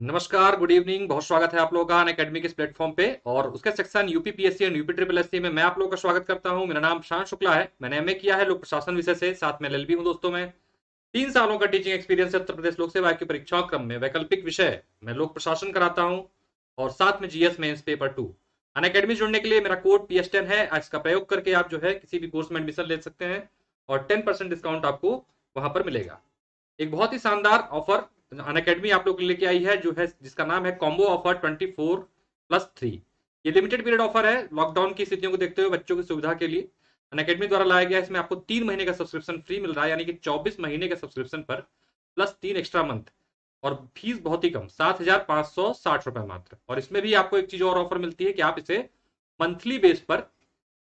नमस्कार, good evening. बहुत स्वागत है आप लोगों का अनअकैडमी के इस प्लेटफॉर्म पे और उसके section UP PSC and UP triple SC में मैं आप लोगों का स्वागत करता हूं। मेरा नाम शांत शुक्ला है। मैंने एमए किया है लोक प्रशासन विषय से, साथ में एलएलबी हूं दोस्तों। मैं 3 सालों का टीचिंग एक्सपीरियंस है। उत्तर प्रदेश लोक सेवा आयोग की परीक्षाओं क्रम में वैकल्पिक विषय मैं लोक प्रशासन कराता हूं और साथ में जीएस मेंस पेपर 2। अनअकैडमी जुड़ने के लिए मेरा कोड PS10 है। इसका प्रयोग करके आप जो है किसी भी कोर्स में एडमिशन ले सकते हैं और 10% डिस्काउंट आपको वहां पर मिलेगा। एक बहुत ही शानदार ऑफर अनअकैडमी आप लोग लेके आई है, जो है जिसका नाम है कॉम्बो ऑफर 24+3। ये लिमिटेड पीरियड ऑफर है। लॉकडाउन की स्थितियों को देखते हुए बच्चों की सुविधा के लिए अनअकैडमी द्वारा लाया गया है। इसमें आपको 3 महीने का सब्सक्रिप्शन फ्री मिल रहा है, यानी कि 24 महीने के सब्सक्रिप्शन पर प्लस 3 एक्स्ट्रा मंथ। और फीस बहुत ही कम, 7,560 रुपए मात्र। और इसमें भी आपको एक चीज और ऑफर मिलती है कि आप इसे मंथली बेस पर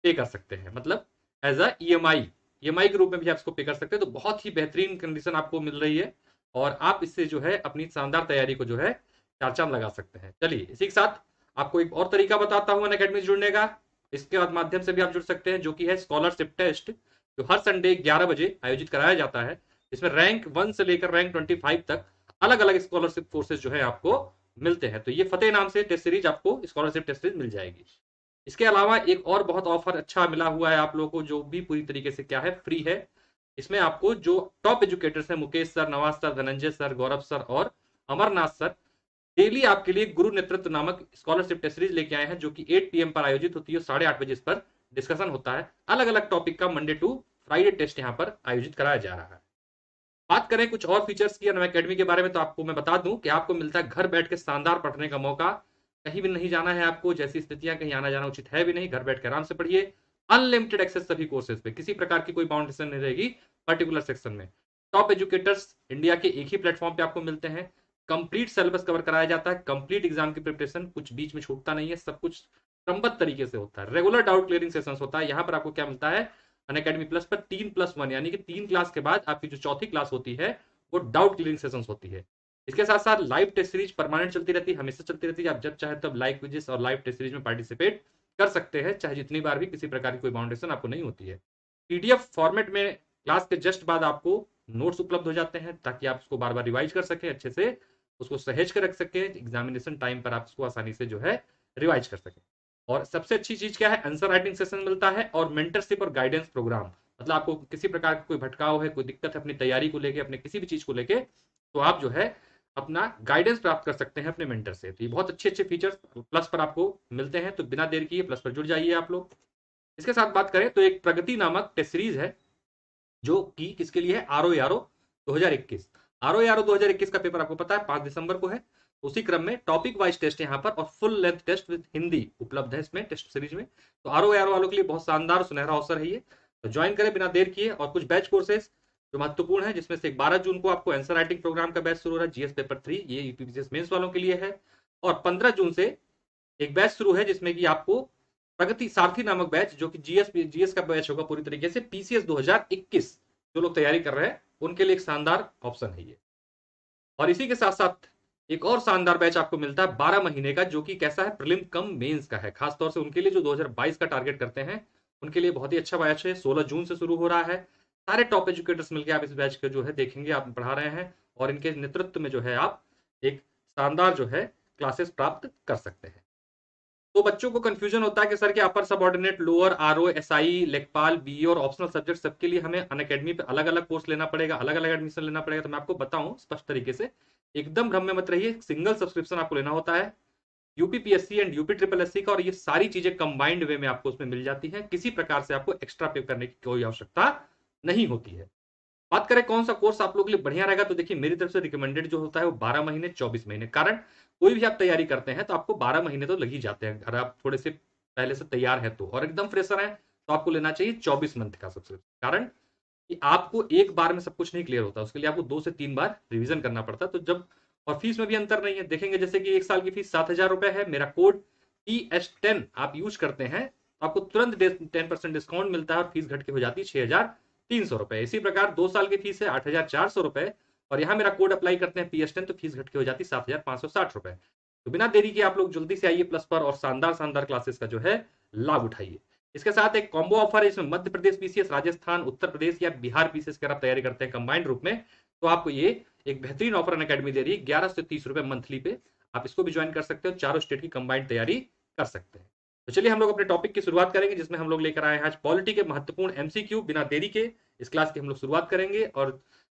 पे कर सकते हैं, मतलब एज अ ईएमआई के रूप में भी आप इसको पे कर सकते हैं। तो बहुत ही बेहतरीन कंडीशन आपको मिल रही है और आप इससे जो है अपनी शानदार तैयारी को जो है चार चांद लगा सकते हैं। चलिए, इसी के साथ आपको एक और तरीका बताता हूं अनअकैडमी जुड़ने का। इसके बाद माध्यम से भी आप जुड़ सकते हैं, जो कि है स्कॉलरशिप टेस्ट, जो हर संडे 11 बजे आयोजित कराया जाता है। इसमें रैंक 1 से लेकर रैंक 25 तक अलग अलग स्कॉलरशिप कोर्सेज जो है आपको मिलते हैं। तो ये फतेह नाम से टेस्ट सीरीज आपको स्कॉलरशिप टेस्ट सीरीज मिल जाएगी। इसके अलावा एक और बहुत ऑफर अच्छा मिला हुआ है आप लोगों को, जो भी पूरी तरीके से क्या है, फ्री है। इसमें आपको जो टॉप एजुकेटर्स हैं, Mukesh sir, Nawaz sir, Dhananjay sir, Gaurav sir और अमरनाथ सर, डेली आपके लिए गुरु नेतृत्व नामक स्कॉलरशिप टेस्ट सीरीज लेके आए हैं, जो कि 8 PM पर आयोजित होती है। 8:30 बजे इस पर डिस्कशन होता है। अलग अलग टॉपिक का मंडे टू फ्राइडे टेस्ट यहाँ पर आयोजित कराया जा रहा है। बात करें कुछ और फीचर्स की अनअकैडमी के बारे में, तो आपको मैं बता दूं कि आपको मिलता है घर बैठ के शानदार पढ़ने का मौका। कहीं भी नहीं जाना है आपको, जैसी स्थितियां कहीं आना जाना उचित है भी नहीं। घर बैठ के आराम से पढ़िए। अनलिमिटेड एक्सेस सभी कोर्सेज पे, किसी प्रकार की कोई बाउंडेशन नहीं रहेगी पर्टिकुलर सेक्शन में। टॉप एजुकेटर्स इंडिया के एक ही प्लेटफॉर्म पे आपको मिलते हैं। कंप्लीट सिलेबस कवर कराया जाता है। कंप्लीट एग्जाम की प्रिपरेशन, कुछ बीच में छूटता नहीं है। सब कुछ क्रमबद्ध तरीके से होता है। रेगुलर डाउट क्लियरिंग सेशन होता है। यहाँ पर आपको क्या मिलता है, अनअकैडमी प्लस पर 3+1, यानी कि 3 क्लास के बाद आपकी जो चौथी क्लास होती है वो डाउट क्लियरिंग सेशंस होती है। इसके साथ साथ लाइव टेस्ट सीरीज परमानेंट चलती रहती है, हमेशा चलती रहती है। आप जब चाहे तब लाइव क्विज़ेस और लाइव टेस्ट सीरीज में पार्टिसिपेट कर सकते हैं, चाहे जितनी बार भी। किसी प्रकार की कोई बाउंडेशन आपको नहीं होती है। पीडीएफ फॉर्मेट में क्लास के जस्ट बाद आपको नोट्स उपलब्ध हो जाते हैं, ताकि आप उसको बार बार रिवाइज कर सकें, अच्छे से उसको सहेज कर रख सकें। एग्जामिनेशन टाइम पर आप उसको आसानी से जो है रिवाइज कर सकें। और सबसे अच्छी चीज क्या है, आंसर राइटिंग सेशन मिलता है और मेंटरशिप और गाइडेंस प्रोग्राम। मतलब आपको किसी प्रकार का कोई भटकाव है, कोई दिक्कत है अपनी तैयारी को लेके, अपने किसी भी चीज को लेके, तो आप जो है अपना गाइडेंस प्राप्त कर सकते हैं अपने मेंटर से। तो ये बहुत अच्छे अच्छे फीचर्स प्लस पर आपको मिलते हैं। तो बिना देर किए प्लस पर जुड़ जाइए आप लोग। इसके साथ बात करें तो एक प्रगति नामक टेस्ट सीरीज है, जो कि किसके लिए है, आरओ 2021। आरओ 2021 का पेपर आपको पता है 5 दिसंबर को है। उसी क्रम में टॉपिक वाइज टेस्ट यहाँ पर और full length test with Hindi उपलब्ध है इसमें टेस्ट सीरीज में। तो आरओ वालों के लिए बहुत शानदार सुनहरा अवसर है ये। तो ज्वाइन करें बिना देर किए। और कुछ बैच कोर्सेज जो महत्वपूर्ण है, जिसमें से 12 जून को आपको आंसर राइटिंग प्रोग्राम का बैच शुरू हो रहा है, जीएस पेपर 3, ये यूपीपीसीएस मेंस वालों के लिए है। और 15 जून से एक बैच शुरू है, जिसमें कि आपको प्रगति सारथी नामक बैच, जो कि जीएस का बैच होगा पूरी तरीके से, पीसीएस 2021 जो लोग तैयारी कर रहे हैं उनके लिए एक शानदार ऑप्शन है ये। और इसी के साथ साथ एक और शानदार बैच आपको मिलता है 12 महीने का, जो कि कैसा है, प्रीलिम कम मेंस का है। खासतौर से उनके लिए जो 2022 का टारगेट करते हैं, उनके लिए बहुत ही अच्छा बैच है। 16 जून से शुरू हो रहा है। सारे टॉप एजुकेटर्स मिलकर आप इस बैच को जो है देखेंगे, आप पढ़ा रहे हैं और इनके नेतृत्व में जो है आप एक शानदार जो है क्लासेस प्राप्त कर सकते हैं। तो बच्चों को कंफ्यूजन होता है कि सर, के अपर सबऑर्डिनेट, लोअर, आरओ, एसआई, लेखपाल, बीई और ऑप्शनल सब्जेक्ट सबके लिए हमें अनअकैडमी पे अलग अलग कोर्स लेना पड़ेगा, अलग अलग एडमिशन लेना पड़ेगा। तो मैं आपको बताऊं स्पष्ट तरीके से, एकदम भ्रम में मत रहिए। सिंगल सब्सक्रिप्शन आपको लेना होता है UPPSC and UP triple SC का, और ये सारी चीजें कंबाइंड वे में आपको उसमें मिल जाती हैं। किसी प्रकार से आपको एक्स्ट्रा पे करने की कोई आवश्यकता नहीं होती है। बात करें कौन सा कोर्स आप लोगों के लिए बढ़िया रहेगा, तो देखिए मेरी तरफ से रिकमेंडेड जो होता है वो 12 महीने 24 महीने। कारण कोई भी आप तैयारी करते हैं तो आपको 12 महीने तो लग ही जाते हैं, अगर आप थोड़े से पहले से तैयार है तो। और एकदम फ्रेशर है तो आपको लेना चाहिए 24 मंथ का सबसे। कारण कि आपको एक बार में सब कुछ नहीं क्लियर होता, उसके लिए आपको 2 से 3 बार रिविजन करना पड़ता है। तो जब, और फीस में भी अंतर नहीं है, देखेंगे जैसे कि 1 साल की फीस 7,000 रुपए है। मेरा कोड PS10 आप यूज करते हैं तो आपको तुरंत 10% डिस्काउंट मिलता है और फीस घट के हो जाती है 6,300 रुपए। इसी प्रकार 2 साल की फीस है 8,400 रुपए, और यहाँ मेरा कोड अप्लाई करते हैं PS10 तो फीस घट के हो जाती है 7,560 रुपए। तो बिना देरी के आप लोग जल्दी से आइए प्लस पर और शानदार शानदार क्लासेस का जो है लाभ उठाइए। इसके साथ एक कॉम्बो ऑफर है, इसमें मध्य प्रदेश पीसीएस, राजस्थान, उत्तर प्रदेश या बिहार पीसीएस की अगर आप तैयारी करते हैं कंबाइंड रूप में, तो आपको ये एक बेहतरीन ऑफर अन अकेडमी दे रही है 11 से 30 रुपए मंथली पे। आप इसको भी ज्वाइन कर सकते हो, चारों स्टेट की कंबाइंड तैयारी कर सकते हैं। तो चलिए हम लोग अपने टॉपिक की शुरुआत करेंगे, जिसमें हम लोग लेकर आए हैं आज पॉलिटी के महत्वपूर्ण एमसीक्यू। बिना देरी के इस क्लास की हम लोग शुरुआत करेंगे और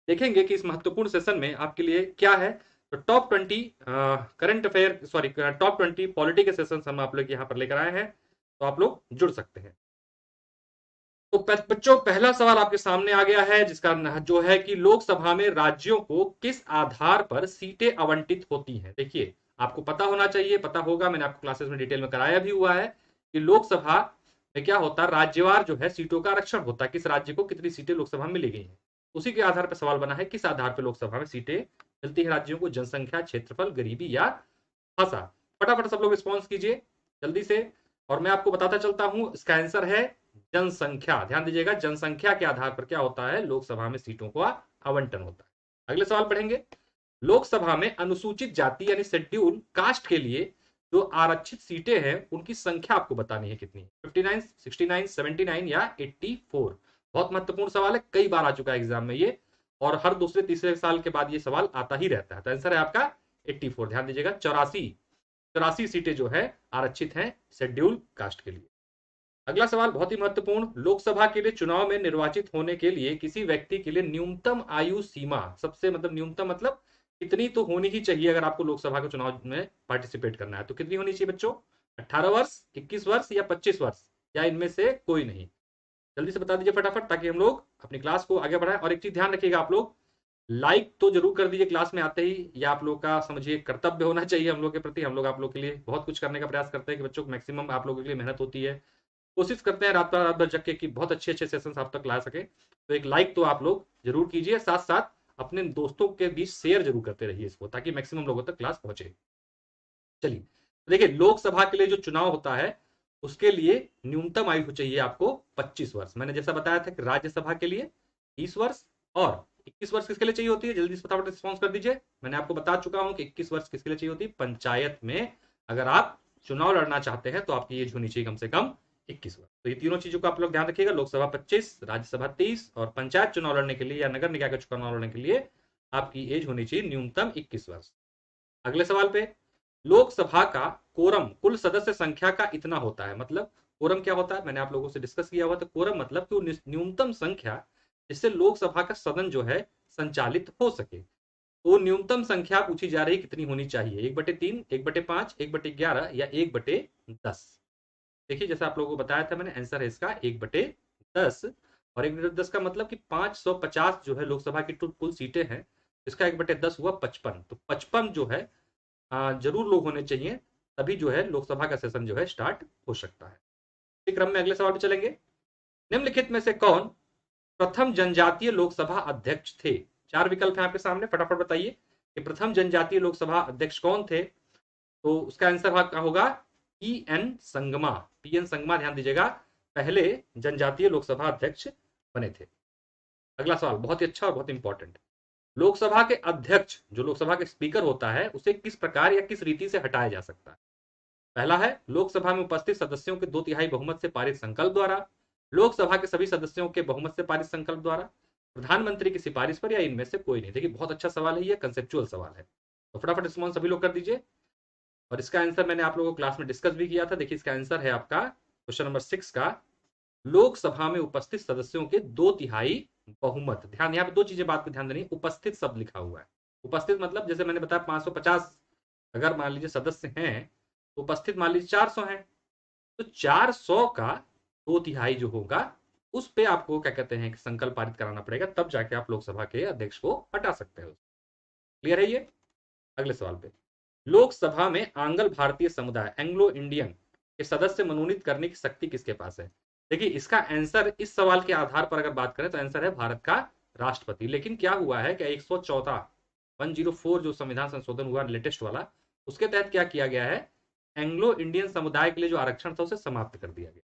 देखेंगे कि इस महत्वपूर्ण सेशन में आपके लिए क्या है। तो top 20 current affair sorry top 20 polity के सेशन हम आप लोग यहाँ पर लेकर आए हैं, तो आप लोग जुड़ सकते हैं। तो बच्चों, पहला सवाल आपके सामने आ गया है, जिसका जो है कि लोकसभा में राज्यों को किस आधार पर सीटें आवंटित होती हैं। देखिए, आपको पता होना चाहिए, पता होगा, मैंने आपको क्लासेस में डिटेल में कराया भी हुआ है कि लोकसभा में क्या होता है, राज्यवार जो है सीटों का आरक्षण होता है, किस राज्य को कितनी सीटें लोकसभा में मिली गई हैं। उसी के आधार पर सवाल बना है, किस आधार पर लोकसभा में सीटें मिलती है राज्यों को, जनसंख्या, क्षेत्रफल, गरीबी या भाषा। फटाफट सब लोग रिस्पॉन्स कीजिए जल्दी से, और मैं आपको बताता चलता हूं, इसका आंसर है जनसंख्या। ध्यान दीजिएगा, जनसंख्या के आधार पर क्या होता है, लोकसभा में सीटों का आवंटन होता है। अगले सवाल पढ़ेंगे। लोकसभा में अनुसूचित जाति यानी शेड्यूल कास्ट के लिए जो आरक्षित सीटें हैं उनकी संख्या आपको बतानी है कितनी, 59, 69, 79 या 84। बहुत महत्वपूर्ण सवाल है, कई बार आ चुका है एग्जाम में ये, और हर दूसरे तीसरे साल के बाद ये सवाल आता ही रहता है। तो आंसर है आपका 84। ध्यान दीजिएगा, 84 सीटें जो है आरक्षित हैं शेड्यूल कास्ट के लिए। अगला सवाल बहुत ही महत्वपूर्ण, लोकसभा के लिए चुनाव में निर्वाचित होने के लिए किसी व्यक्ति के लिए न्यूनतम आयु सीमा, सबसे मतलब न्यूनतम मतलब कितनी तो होनी ही चाहिए अगर आपको लोकसभा के चुनाव में पार्टिसिपेट करना है, तो कितनी होनी चाहिए बच्चों, 18 वर्ष, 21 वर्ष या 25 वर्ष, या इनमें से कोई नहीं। जल्दी से बता दीजिए फटाफट, ताकि हम लोग अपनी क्लास को आगे बढ़ाएं। और एक चीज ध्यान रखिएगा आप लोग, लाइक तो जरूर कर दीजिए क्लास में आते ही, या आप लोग का समझिए कर्तव्य होना चाहिए हम लोग के प्रति। हम लोग आप लोग के लिए बहुत कुछ करने का प्रयास करते हैं कि बच्चों को मैक्सिमम आप लोगों के लिए मेहनत होती है, कोशिश करते हैं रात भर जग के कि बहुत अच्छे अच्छे सेशंस आप तक ला सके। तो एक लाइक तो आप लोग जरूर कीजिए, साथ साथ अपने दोस्तों के बीच शेयर जरूर करते रहिए इसको, ताकि मैक्सिमम लोगों तक क्लास पहुंचे। चलिए, तो देखिए, लोकसभा के लिए जो चुनाव होता है उसके लिए न्यूनतम आयु चाहिए आपको 25 वर्ष। मैंने जैसा बताया था कि राज्यसभा के लिए 30 वर्ष और 21 वर्ष किसके लिए चाहिए होती है, जल्दी से फटाफट रिस्पॉन्स कर दीजिए। मैंने आपको बता चुका हूं कि 21 वर्ष किसके लिए चाहिए होती है, पंचायत में अगर आप चुनाव लड़ना चाहते हैं तो आपकी एज होनी चाहिए कम से कम 21 वर्ष। तो ये तीनों चीजों को आप लोग ध्यान रखिएगा, लोकसभा 25, राज्यसभा 30 और पंचायत चुनाव लड़ने के लिए या नगर निकाय का चुनाव लड़ने के लिए आपकी एज होनी चाहिए न्यूनतम 21 वर्ष। अगले सवाल पे, लोकसभा का कोरम कुल सदस्य संख्या का इतना होता है, मतलब कोरम क्या होता है मैंने आप लोगों से डिस्कस किया हुआ। तो कोरम मतलब कि न्यूनतम संख्या जिससे लोकसभा का सदन जो है संचालित हो सके। तो न्यूनतम संख्या पूछी जा रही कितनी होनी चाहिए, 1/3, 1/5, 1/11 या 1/10। देखिए, जैसा आप लोगों को बताया था मैंने, आंसर है इसका 1/10। और 1/10 का मतलब कि 550 जो है लोकसभा की कुल सीटें हैं, इसका 1/10 हुआ 55। तो 55 जो है जरूर लोग होने चाहिए, तभी जो है लोकसभा का सेशन जो है स्टार्ट हो सकता है। इस क्रम में अगले सवाल पे चलेंगे। निम्नलिखित में से कौन प्रथम जनजातीय लोकसभा अध्यक्ष थे। चार विकल्प हैं आपके सामने, फटाफट बताइए कि प्रथम जनजातीय लोकसभा अध्यक्ष कौन थे। तो उसका आंसर होगा पीएन संगमा। पीएन संगमा, ध्यान दीजिएगा, पहले जनजातीय लोकसभा अध्यक्ष बने थे। अगला सवाल बहुत ही अच्छा और बहुत इंपॉर्टेंट, लोकसभा के अध्यक्ष जो लोकसभा के स्पीकर होता है उसे किस प्रकार या किस रीति से हटाया जा सकता है। पहला है लोकसभा में उपस्थित सदस्यों के 2/3 बहुमत से पारित संकल्प द्वारा, लोकसभा के सभी सदस्यों के बहुमत से पारित संकल्प द्वारा, प्रधानमंत्री की सिफारिश पर, या इनमें से कोई नहीं। देखिए, बहुत अच्छा सवाल है, ये कंसेप्चुअल सवाल है। तो फटाफट रिस्पॉन्स सभी लोग कर दीजिए। और इसका आंसर मैंने आप लोगों को क्लास में डिस्कस भी किया था। देखिए, इसका आंसर है आपका क्वेश्चन नंबर 6 का, लोकसभा में उपस्थित सदस्यों के 2/3 बहुमत। ध्यान, यहाँ पे दो चीजें बात पे ध्यान देनी, उपस्थित शब्द लिखा हुआ है। उपस्थित मतलब जैसे मैंने बताया 550 अगर मान लीजिए सदस्य हैं, तो उपस्थित मान लीजिए 400 हैं, तो 400 का 2/3 जो होगा उस पे आपको क्या कहते हैं कि संकल्प पारित कराना पड़ेगा, तब जाके आप लोकसभा के अध्यक्ष को हटा सकते हो। क्लियर है ये। अगले सवाल पे, लोकसभा में आंग्ल भारतीय समुदाय एंग्लो इंडियन के सदस्य मनोनीत करने की शक्ति किसके पास है। देखिए, इसका आंसर इस सवाल के आधार पर अगर बात करें तो आंसर है भारत का राष्ट्रपति। लेकिन क्या हुआ है कि 104 जो संविधान संशोधन हुआ लेटेस्ट वाला, उसके तहत क्या किया गया है, एंग्लो इंडियन समुदाय के लिए जो आरक्षण था उसे समाप्त कर दिया गया।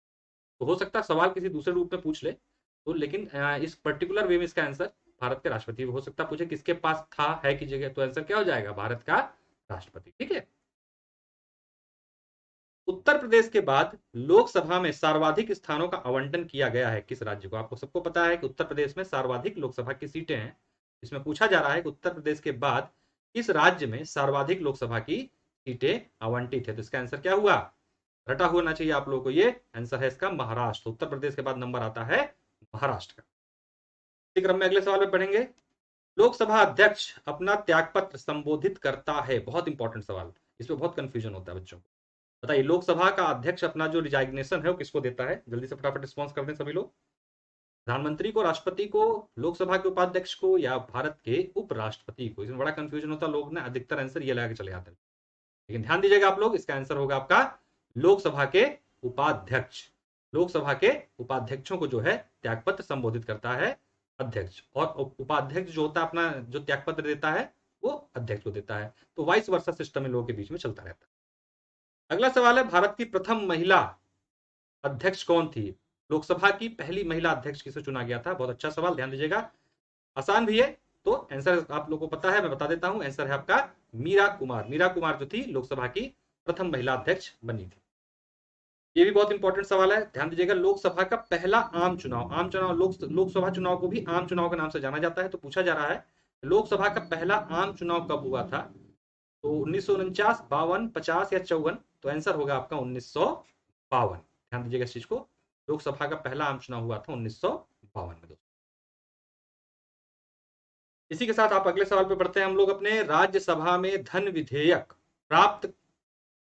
तो हो सकता है सवाल किसी दूसरे रूप में पूछ ले, तो लेकिन इस पर्टिकुलर वे में इसका आंसर भारत के राष्ट्रपति। हो सकता है पूछे किसके पास था है की जगह, तो आंसर क्या हो जाएगा, भारत का राष्ट्रपति। ठीक है। उत्तर प्रदेश के बाद लोकसभा में सर्वाधिक स्थानों का आवंटन किया गया है किस राज्य को। आपको सबको पता है कि उत्तर प्रदेश में सर्वाधिक लोकसभा की सीटें हैं, इसमें पूछा जा रहा है कि उत्तर प्रदेश के बाद किस राज्य में सर्वाधिक लोकसभा की सीटें आवंटित है। तो इसका आंसर क्या हुआ, रटा होना चाहिए आप लोगों को, ये आंसर है इसका महाराष्ट्र। उत्तर प्रदेश के बाद नंबर आता है महाराष्ट्र का। इसी क्रम में अगले सवाल में पढ़ेंगे, लोकसभा अध्यक्ष अपना त्यागपत्र संबोधित करता है। बहुत इंपॉर्टेंट सवाल, इसमें बहुत कंफ्यूजन होता है बच्चों को। बताइए, लोकसभा का अध्यक्ष अपना जो रिजाइग्नेशन है वो किसको देता है? जल्दी से फटाफट रिस्पॉन्स कर दें सभी लोग। प्रधानमंत्री को, राष्ट्रपति को, लोकसभा के उपाध्यक्ष को, या भारत के उपराष्ट्रपति को? इसमें बड़ा कंफ्यूजन होता है, लोग ना अधिकतर आंसर ये लगा के चले जाते हैं, लेकिन ध्यान दीजिएगा आप लोग, इसका आंसर होगा आपका लोकसभा के उपाध्यक्ष। लोकसभा के उपाध्यक्षों को जो है त्यागपत्र संबोधित करता है अध्यक्ष, और उपाध्यक्ष जो होता है अपना जो त्यागपत्र देता है वो अध्यक्ष को देता है। तो वाइस वर्सा सिस्टम इन लोगों के बीच में चलता रहता है। अगला सवाल है, भारत की प्रथम महिला अध्यक्ष कौन थी? लोकसभा की पहली महिला अध्यक्ष किसे चुना गया था? बहुत अच्छा सवाल, ध्यान दीजिएगा, आसान भी है। तो आंसर आप लोगों को पता है, मैं बता देता हूं, आंसर है आपका मीरा कुमार। मीरा कुमार जो थी लोकसभा की प्रथम महिला अध्यक्ष बनी थी। ये भी बहुत इंपॉर्टेंट सवाल है, ध्यान दीजिएगा, लोकसभा का पहला आम चुनाव, लोकसभा चुनाव को भी आम चुनाव के नाम से जाना जाता है। तो पूछा जा रहा है लोकसभा का पहला आम चुनाव कब हुआ था? तो 1949, 52, 50 या 54? तो आंसर होगा आपका 1952। ध्यान दीजिएगा इस चीज को, लोकसभा का पहला आम चुनाव हुआ था 1952 में। इसी के साथ आप अगले सवाल पे बढ़ते हैं हम लोग अपने। राज्यसभा में धन विधेयक प्राप्त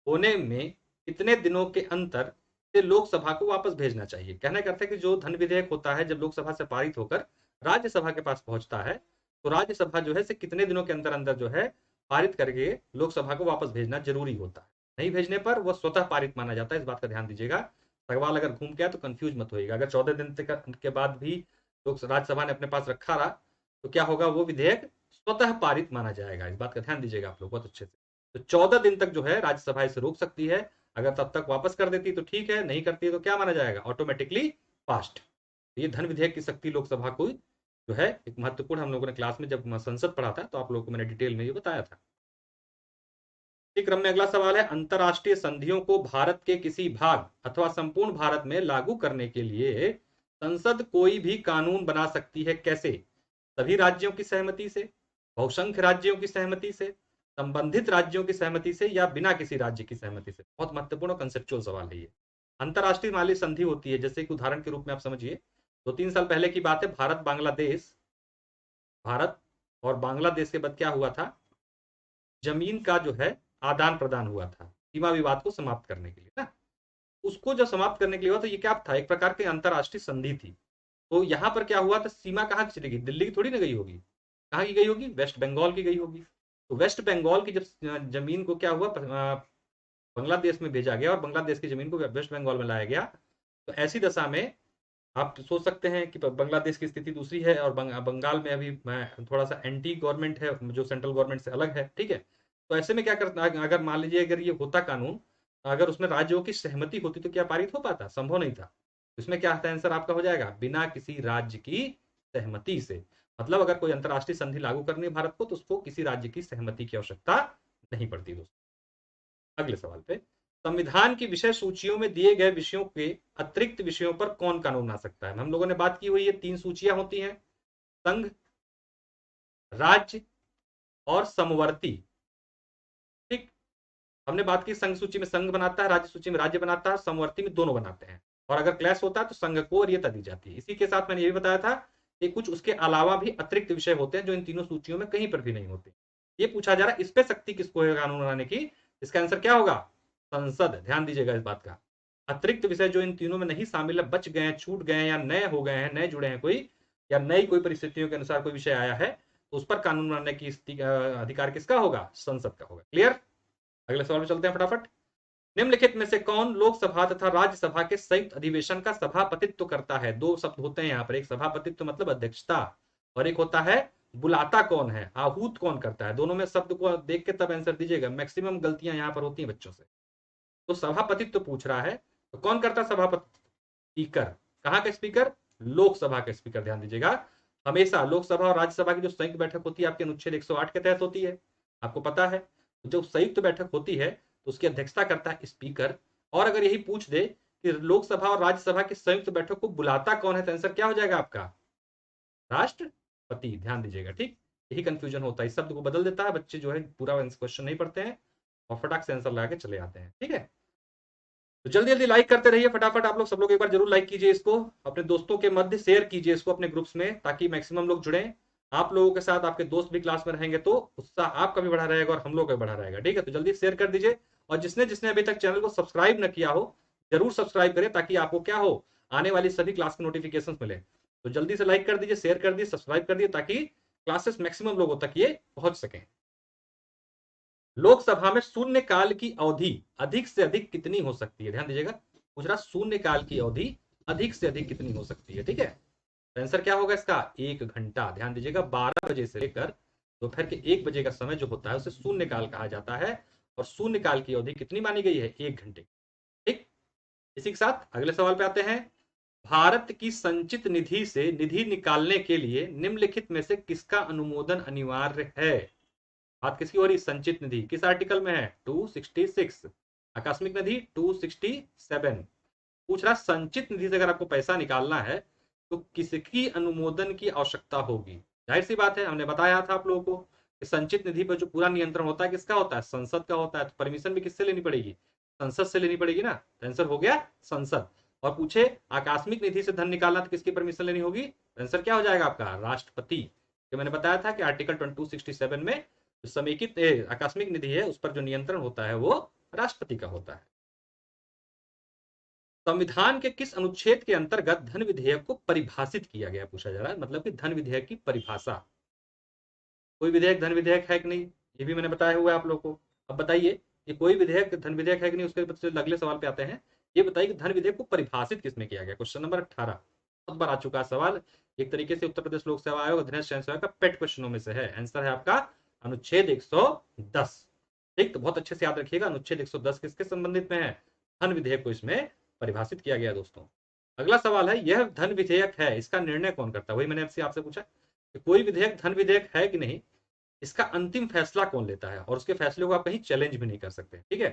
होने में कितने दिनों के अंतर से लोकसभा को वापस भेजना चाहिए? कहना करते हैं कि जो धन विधेयक होता है जब लोकसभा से पारित होकर राज्यसभा के पास पहुंचता है, तो राज्यसभा जो है से कितने दिनों के अंदर अंदर जो है पारित करके लोकसभा को वापस भेजना जरूरी होता है। नहीं भेजने पर वह स्वतः पारित माना जाता है, इस बात का ध्यान दीजिएगा। सवाल अगर घूम गया तो कंफ्यूज मत होइएगा। अगर 14 दिन के बाद भी लोक राज्यसभा ने अपने पास रखा रहा तो क्या होगा, वो विधेयक स्वतः पारित माना जाएगा। इस बात का ध्यान दीजिएगा आप लोग बहुत अच्छे से। तो 14 दिन तक जो है राज्यसभा इसे रोक सकती है, अगर तब तक वापस कर देती तो ठीक है, नहीं करती तो क्या माना जाएगा, ऑटोमेटिकली पास्ट। ये धन विधेयक की शक्ति लोकसभा को जो है एक महत्वपूर्ण, हम लोगों ने क्लास में जब संसद पढ़ा था तो आप लोगों को मैंने डिटेल में ये बताया था। इसी क्रम में अगला सवाल है, अंतरराष्ट्रीय संधियों को भारत के किसी भाग अथवा संपूर्ण भारत में लागू करने के लिए संसद कोई भी कानून बना सकती है, कैसे? सभी राज्यों की सहमति से, बहुसंख्य राज्यों की सहमति से, संबंधित राज्यों की सहमति से, या बिना किसी राज्य की सहमति से? बहुत महत्वपूर्ण कंसेप्चुअल सवाल है ये। अंतरराष्ट्रीय माली संधि होती है, जैसे कि उदाहरण के रूप में आप समझिए, 2-3 साल पहले की बात है, भारत और बांग्लादेश के बाद क्या हुआ था, जमीन का जो है आदान प्रदान हुआ था सीमा विवाद को समाप्त करने के लिए ना। उसको जब समाप्त करने के लिए हुआ तो ये क्या था, एक प्रकार की अंतरराष्ट्रीय संधि थी। तो यहाँ पर क्या हुआ था, सीमा कहाँ की चली गई, दिल्ली की थोड़ी ना गई होगी, कहाँ की गई होगी, वेस्ट बंगाल की गई होगी। तो वेस्ट बंगाल की जब जमीन को क्या हुआ, बांग्लादेश में भेजा गया और बांग्लादेश की जमीन को वेस्ट बंगाल में लाया गया। तो ऐसी दशा में आप सोच सकते हैं कि बांग्लादेश की स्थिति दूसरी है और बंगाल में अभी थोड़ा सा एंटी गवर्नमेंट है जो सेंट्रल गवर्नमेंट से अलग है, ठीक है। तो ऐसे में क्या करता, अगर मान लीजिए अगर ये होता कानून, अगर उसमें राज्यों की सहमति होती तो क्या पारित हो पाता? संभव नहीं था। इसमें क्या आता है, आंसर आपका हो जाएगा बिना किसी राज्य की सहमति से। मतलब अगर कोई अंतरराष्ट्रीय संधि लागू करनी है भारत को तो उसको किसी राज्य की सहमति की आवश्यकता नहीं पड़ती दोस्तों। अगले सवाल पे, संविधान की विषय सूचियों में दिए गए विषयों के अतिरिक्त विषयों पर कौन कानून बना सकता है? हम लोगों ने बात की हुई है, 3 सूचियां होती हैं, संघ, राज्य और समवर्ती। ठीक, हमने बात की संघ सूची में संघ बनाता है, राज्य सूची में राज्य बनाता है, समवर्ती में दोनों बनाते हैं, और अगर क्लैश होता है तो संघ को वरीयता दी जाती है। इसी के साथ मैंने ये भी बताया था कि कुछ उसके अलावा भी अतिरिक्त विषय होते हैं जो इन तीनों सूचियों में कहीं पर भी नहीं होते। ये पूछा जा रहा है, इस पे शक्ति किसको है कानून बनाने की? इसका आंसर क्या होगा, संसद। ध्यान दीजिएगा इस बात का। अतिरिक्त विषय जो इन तीनों में नहीं शामिल है, बच गए, छूट गए या नए हो गए हैं, नए जुड़े हैं कोई, या नई कोई परिस्थितियों के अनुसार कोई विषय आया है, तो उस पर कानून बनाने की अधिकार किसका होगा? संसद का होगा। क्लियर? अगले सवाल में चलते हैं फटाफट। निम्नलिखित में से कौन लोकसभा तथा राज्यसभा के संयुक्त अधिवेशन का सभापतित्व करता है? 2 शब्द होते हैं यहाँ पर, एक सभापतित्व मतलब अध्यक्षता, और एक होता है बुलाता कौन है, आहूत कौन करता है। दोनों में शब्द को देख के तब आंसर दीजिएगा, मैक्सिमम गलतियां यहाँ पर होती हैं बच्चों से। तो सभापतित्व पूछ रहा है, तो कौन करता है सभापति? स्पीकर। कहाँ का स्पीकर? लोकसभा का स्पीकर। ध्यान दीजिएगा, हमेशा लोकसभा और राज्यसभा की जो संयुक्त बैठक होती है आपके अनुच्छेद 108 के तहत होती है, आपको पता है। जो संयुक्त बैठक होती है तो उसकी अध्यक्षता करता है स्पीकर। और अगर यही पूछ दे कि लोकसभा और राज्यसभा की संयुक्त बैठक को बुलाता कौन है, तो आंसर क्या हो जाएगा आपका? राष्ट्रपति। पति, ध्यान दीजिएगा, ठीक। यही कंफ्यूजन होता है, इस शब्द को बदल देता है, बच्चे जो है पूरा क्वेश्चन नहीं पढ़ते हैं और फटाक से आंसर लगा के चले आते हैं, ठीक है। तो जल्दी जल्दी लाइक करते रहिए फटाफट, आप लोग सब लोग एक बार जरूर लाइक कीजिए इसको, अपने दोस्तों के मध्य शेयर कीजिए इसको अपने ग्रुप्स में, ताकि मैक्सिमम लोग जुड़े। आप लोगों के साथ आपके दोस्त भी क्लास में रहेंगे तो उत्साह आपका भी बढ़ा रहेगा और हम लोग का भी बढ़ा रहेगा, ठीक है। तो जल्दी शेयर कर दीजिए, और जिसने जिसने अभी तक चैनल को सब्सक्राइब न किया हो जरूर सब्सक्राइब करें, ताकि आपको क्या हो, आने वाली सभी क्लास के नोटिफिकेशन मिले। तो जल्दी से लाइक कर दीजिए, शेयर कर दीजिए, सब्सक्राइब कर दीजिए, ताकि क्लासेस मैक्सिमम लोगों तक ये पहुंच सके। लोकसभा में शून्य काल की अवधि अधिक से अधिक कितनी हो सकती है, ध्यान दीजिएगा, पूछ रहा शून्य काल की अवधि अधिक से अधिक कितनी हो सकती है, ठीक है। तो आंसर क्या होगा इसका, 1 घंटा। ध्यान दीजिएगा, 12 बजे से लेकर दोपहर के 1 बजे का समय जो होता है उसे शून्य काल कहा जाता है, और शून्य काल की अवधि कितनी मानी गई है, 1 घंटे, ठीक। इसी के साथ अगले सवाल पे आते हैं। भारत की संचित निधि से निधि निकालने के लिए निम्नलिखित में से किसका अनुमोदन अनिवार्य है। बात किसकी हो रही, संचित निधि, किस आर्टिकल में है, 266। आकस्मिक निधि 267। पूछ रहा संचित निधि से अगर आपको पैसा निकालना है तो किसकी अनुमोदन की आवश्यकता होगी। जाहिर सी बात है, हमने बताया था आप लोगों को कि संचित निधि पर जो पूरा नियंत्रण होता है किसका होता है, संसद का होता है। तो परमिशन भी किससे लेनी पड़ेगी, संसद से लेनी पड़ेगी ना। तो आंसर हो गया संसद। और पूछे आकस्मिक निधि से धन निकालना तो किसकी परमिशन लेनी होगी, आंसर क्या हो जाएगा आपका, राष्ट्रपति। तो मैंने बताया था कि आर्टिकल 267 में जो समेकित आकस्मिक निधि है उस पर जो नियंत्रण होता है वो राष्ट्रपति का होता है। संविधान के किस अनुच्छेद के अंतर्गत धन विधेयक को परिभाषित किया गया, पूछा जा रहा है, मतलब कि धन विधेयक की परिभाषा। कोई विधेयक धन विधेयक है कि नहीं, ये भी मैंने बताया हुआ है आप लोग को। अब बताइए कि कोई विधेयक धन विधेयक है कि नहीं, उसके बाद अगले सवाल पे आते हैं। ये बताइए कि धन विधेयक को परिभाषित किसमें किया गया, क्वेश्चन नंबर 18, बहुत बार आ चुका सवाल, एक तरीके से उत्तर प्रदेश लोक सेवा आयोग अधीनस्थ चयन सेवा का पेट क्वेश्चनों में से है। आंसर है आपका अनुच्छेद 110, ठीक। तो बहुत अच्छे से याद रखिएगा, अनुच्छेद 110 किसके संबंधित में है, धन विधेयक को इसमें परिभाषित किया गया दोस्तों। अगला सवाल है, यह धन विधेयक है, इसका निर्णय कौन करता है। वही मैंने आपसे पूछा कि कोई विधेयक धन विधेयक है कि नहीं, इसका अंतिम फैसला कौन लेता है, और उसके फैसले को आप कहीं चैलेंज भी नहीं कर सकते, ठीक है।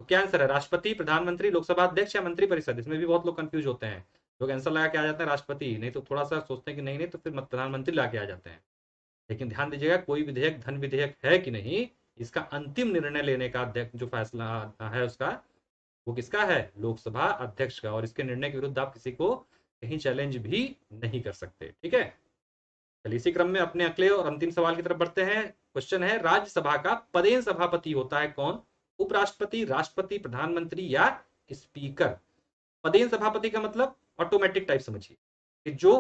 तो क्या आंसर है, राष्ट्रपति, प्रधानमंत्री, लोकसभा अध्यक्ष या मंत्रिपरिषद। इसमें भी बहुत लोग कंफ्यूज होते हैं, लोग आंसर लगा के आ जाते हैं राष्ट्रपति, नहीं तो थोड़ा सा सोचते हैं कि नहीं नहीं तो फिर प्रधानमंत्री ला के आ जाते हैं। लेकिन ध्यान दीजिएगा, कोई विधेयक धन विधेयक है कि नहीं, इसका अंतिम निर्णय लेने का जो फैसला है उसका, वो किसका है, लोकसभा अध्यक्ष का। और इसके निर्णय के विरुद्ध आप किसी को कहीं चैलेंज भी नहीं कर सकते, ठीक है। चलिए इसी क्रम में अपने अगले और अंतिम सवाल की तरफ बढ़ते हैं। क्वेश्चन है, राज्यसभा का पदेन सभापति होता है कौन, उपराष्ट्रपति, राष्ट्रपति, प्रधानमंत्री या स्पीकर। पदेन सभापति का मतलब ऑटोमेटिक टाइप समझिए, कि जो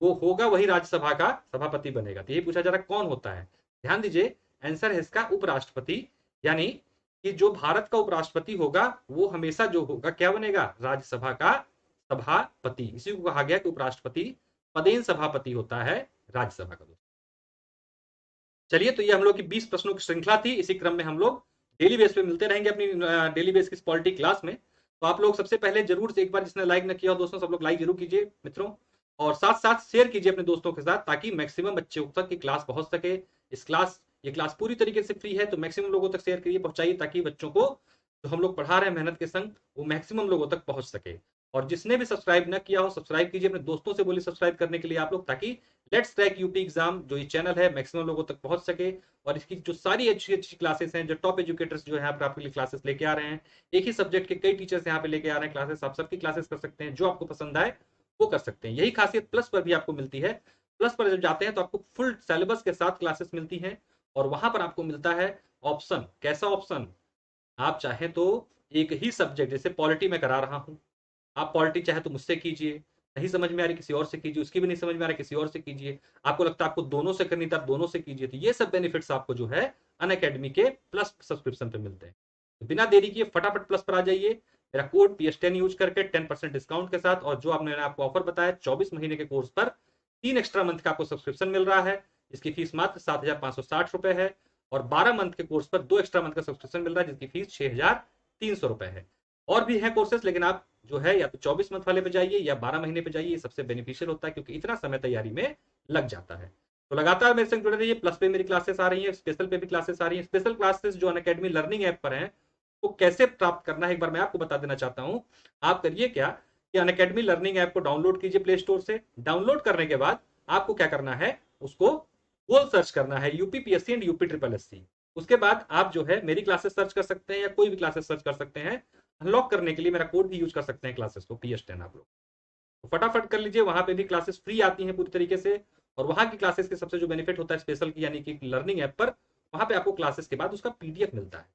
वो होगा वही राज्यसभा का सभापति बनेगा। तो यही पूछा जा रहा है कौन होता है, ध्यान दीजिए, आंसर है इसका उपराष्ट्रपति। यानी कि जो भारत का उपराष्ट्रपति होगा वो हमेशा जो होगा क्या बनेगा, राज्यसभा का सभापति। इसी को कहा गया कि उपराष्ट्रपति पदेन सभापति होता है राज्यसभा का। चलिए, तो ये हम लोग की 20 प्रश्नों की श्रृंखला थी। इसी क्रम में हम लोग डेली बेस पे मिलते रहेंगे अपनी डेली बेस की पॉलिटी क्लास में। तो आप लोग सबसे पहले जरूर से एक बार जिसने लाइक न किया हो दोस्तों, सब लोग लाइक जरूर कीजिए मित्रों, और साथ साथ शेयर कीजिए अपने दोस्तों के साथ, ताकि मैक्सिमम बच्चों तक की क्लास पहुंच सके। ये क्लास पूरी तरीके से फ्री है, तो मैक्सिमम लोगों तक शेयर करिए, पहुंचाइए, ताकि बच्चों को जो हम लोग पढ़ा रहे हैं मेहनत के संग वो मैक्सिमम लोगों तक पहुंच सके। और जिसने भी सब्सक्राइब न किया हो सब्सक्राइब कीजिए, अपने दोस्तों से बोलिए सब्सक्राइब करने के लिए आप लोग, ताकि लेट्स क्रैक यूपी एग्जाम जो ये चैनल है मैक्सिमम लोगों तक पहुंच सके। और इसकी जो सारी अच्छी अच्छी क्लासेस हैं, जो टॉप एजुकेटर्स जो है आपके लिए क्लासेस लेके आ रहे हैं, एक ही सब्जेक्ट के कई टीचर्स यहाँ पे लेके आ रहे हैं क्लासेस, आप सबकी क्लासेस कर सकते हैं, जो आपको पसंद आए वो कर सकते हैं। यही खासियत प्लस पर भी आपको मिलती है। प्लस पर जब जाते हैं तो आपको फुल सिलेबस के साथ क्लासेस मिलती हैं, और वहां पर आपको मिलता है ऑप्शन। कैसा ऑप्शन, आप चाहें तो एक ही सब्जेक्ट, जैसे पॉलिटी में करा रहा हूं, आप पॉलिटी चाहे तो मुझसे कीजिए, नहीं समझ में आ रही किसी और से कीजिए, उसकी भी नहीं समझ में आ रही किसी और से कीजिए, आपको लगता है आपको दोनों से करनी तो आप दोनों से कीजिए। तो ये सब बेनिफिट्स आपको जो है अनअकैडमी के प्लस सब्सक्रिप्शन पे मिलते हैं। तो बिना देरी किए फटाफट प्लस पर आ जाइए, मेरा कोड PS10 यूज करके 10% डिस्काउंट के साथ। और जो आपने आपको ऑफर बताया 24 महीने के कोर्स पर 3 एक्स्ट्रा मंथ का आपको सब्सक्रिप्शन मिल रहा है, जिसकी फीस मात्र 7,560 रुपए है। और 12 मंथ के कोर्स पर 2 एक्स्ट्रा मंथ का सब्सक्रिप्शन मिल रहा है, जिसकी फीस 6,300 रुपए है। और भी है कोर्सेस, लेकिन आप जो है या तो 24 मंथ वाले पे जाइए या 12 महीने पे जाइए, ये सबसे बेनिफिशियल होता है, क्योंकि इतना समय तैयारी में लग जाता है। तो लगातार मेरे संग जुड़े रहिए, प्लस पे मेरी क्लासेस आ रही है, स्पेशल पे भी क्लासेस आ रही है। स्पेशल क्लासेस जो अनअकैडमी लर्निंग ऐप पर है, वो कैसे प्राप्त करना है एक बार मैं आपको बता देना चाहता हूं। आप करिए क्या कि अनअकैडमी लर्निंग ऐप को डाउनलोड कीजिए प्ले स्टोर से। डाउनलोड करने के बाद आपको क्या करना है, उसको गूगल सर्च करना है UPPSC and UP triple SC. उसके बाद आप जो है मेरी क्लासेस सर्च कर सकते हैं या कोई भी क्लासेस सर्च कर सकते हैं। अनलॉक करने के लिए मेरा कोड भी यूज कर सकते हैं क्लासेस को, PS10 आप लोग तो फटाफट कर लीजिए। वहां पे भी क्लासेस फ्री आती हैं पूरी तरीके से, और वहां की क्लासेस के सबसे जो बेनिफिट होता है स्पेशल की, यानी कि लर्निंग ऐप पर, वहां पे आपको क्लासेस के बाद उसका पीडीएफ मिलता है।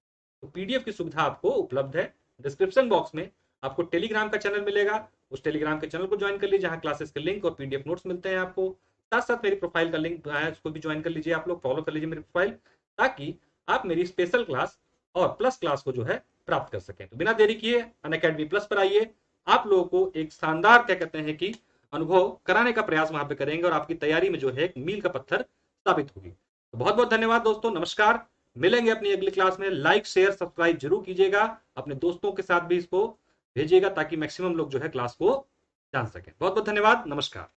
तो पीडीएफ की सुविधा आपको उपलब्ध है। डिस्क्रिप्शन बॉक्स में आपको टेलीग्राम का चैनल मिलेगा, उस टेलीग्राम के चैनल को ज्वाइन कर लीजिए, जहां क्लासेस के लिंक और पीडीएफ नोट्स मिलते हैं आपको। साथ साथ मेरी प्रोफाइल का लिंक है, उसको भी ज्वाइन कर लीजिए आप लोग, फॉलो कर लीजिए मेरी प्रोफाइल, ताकि आप मेरी स्पेशल क्लास और प्लस क्लास को जो है प्राप्त कर सकें। तो बिना देरी किए अनअकैडमी प्लस पर आइए, आप लोगों को एक शानदार क्या कहते हैं कि अनुभव कराने का प्रयास वहां पे करेंगे, और आपकी तैयारी में जो है एक मील का पत्थर साबित होगी। तो बहुत बहुत धन्यवाद दोस्तों, नमस्कार। मिलेंगे अपनी अगली क्लास में। लाइक शेयर सब्सक्राइब जरूर कीजिएगा, अपने दोस्तों के साथ भी इसको भेजिएगा, ताकि मैक्सिमम लोग जो है क्लास को जान सकें। बहुत बहुत धन्यवाद, नमस्कार।